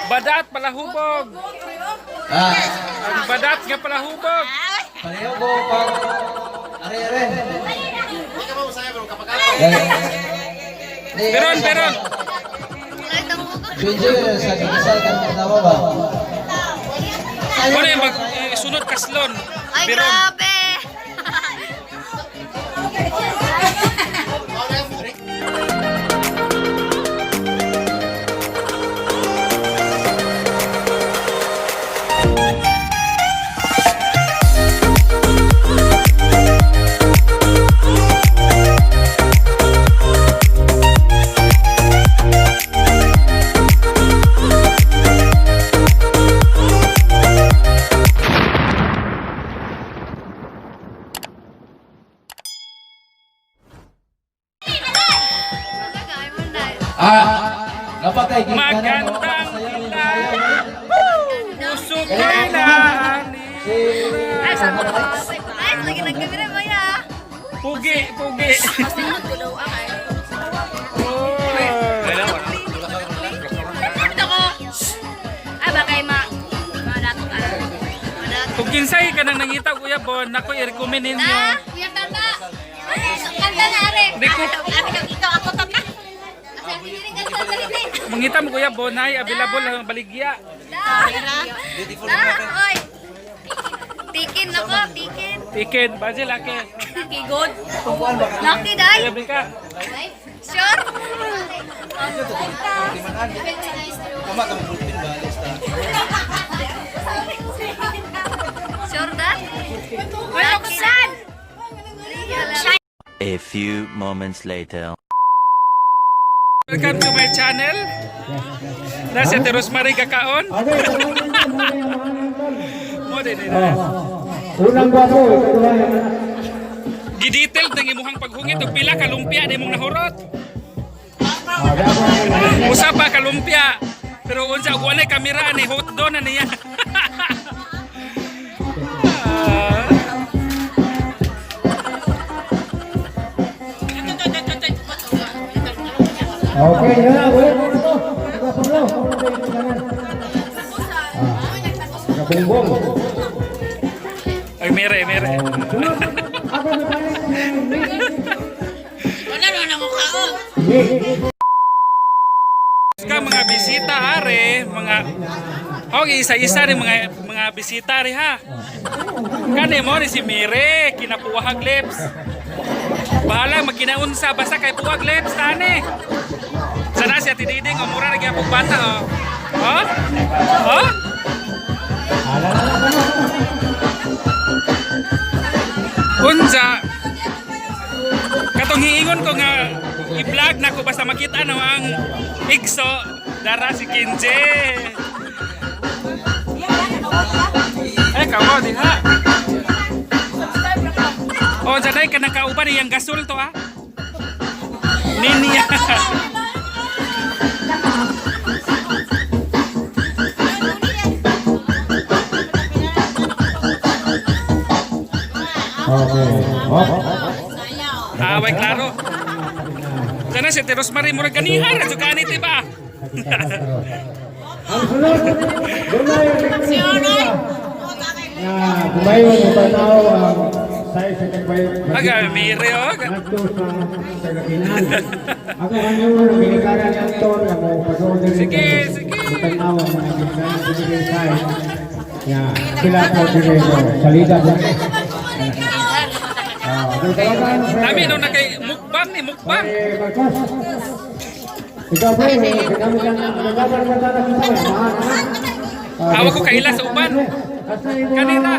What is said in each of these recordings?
Badat palahubog. Ang badat nga palahubog. Palahubog pag are. Beron. Video sa kisal kan pertama ba? Ano yung sunod kaslon? Ay, Beron. grabe! Dapat ay Magandang pusok kailangan. Ay, sama ko. Ay, lagi nagkamera mo ya. Pugi. Kasi nagulaw ay. Ito ko. Ay, bakay madato ka. Kung kinsay ka nang nangita, Kuya Bon, ako i-recommend ninyo. Na? Kuya Tata. Kanta na, are. Ikaw, ako tata. Sabi niyo rin kanta na rin. Mangita mo, Kuya Bon, ay available ang baligya. Oy. Tikin ako, tikin. Tiken, basil, laki. Lucky good. Lucky day. Kaya ka. Sure. Sure that? Lucky sad. A few moments later. Welcome to my channel. Nasa si Rosemary Kakaon. Mo din. Unang gwapo, Gidetailed ng imuhang paghungit og pila ka lumpia di mong nahurot. Usa pa ka lumpia. Pero unsa og walay kamera ni hot do na niya. okay, yun na, ulit mo ito. Nagpapaglaw, Nagbumbong. Ay mere. Sunod, ako na tayo. Wala na mukha ko. Ka mga bisita are, mga isa-isa rin mga bisita rin ha. Kani mo ni si Mire, kinapuwahag lips. Bahala magkinaunsa basta kay puwag lips tani. Sana siya tididing umura ra gyapon bata oh. Oh? Unsa? Katong hiingon ko nga i-vlog na ko basta makita no ang igso dara si Kinje. Kamo diha. Oh, sanay ka nakauban niyang gasol to ha. Ninya. Away klaro. Sana si Rosemary murag ganihan sa kanit ba? Ang sunod, kumayo mo tanaw ang size sa kagbayo. Aga, mire o. Nagto sa Gakinan. Ako kanyo, binikaran ng ton, ako pag-order. Sige. Tanaw ang mga binikaran sa size. Sila po dito, salida po. Nami no na kay mukbang ni mukbang. Ikaw po, kami ka nagabar mo sa kita. Hawak ko kaila sa uban. Kanina.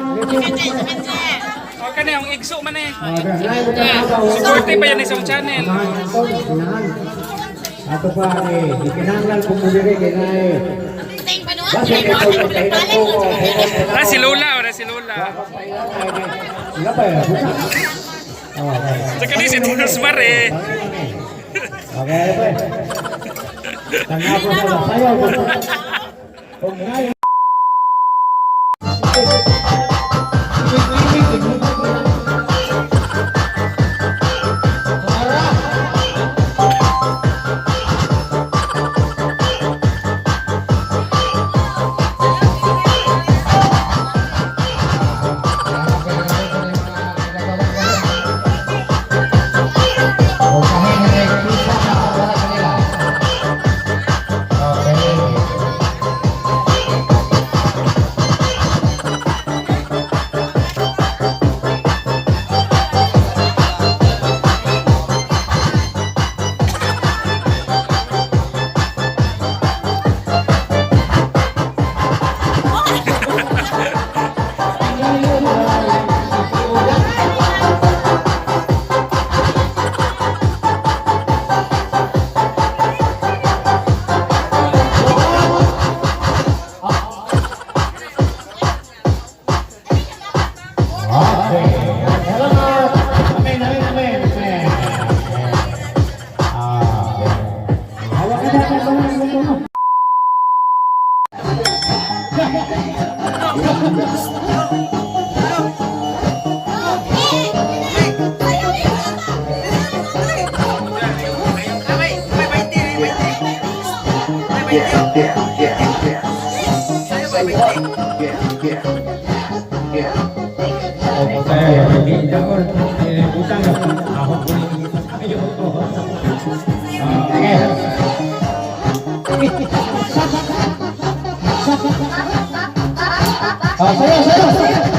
O kani ang igso man eh. Suporte pa yan isang channel. Ato pa ikinanglan ko mo diri kay nay. Ra si Lola. Sila pa ya. Saka ni si Rosemary. Okay, pa. Tanga po sa sayaw. Kung ngayon Saya hindi doon. Utang na. Ako po tayo. Okay. Sayo.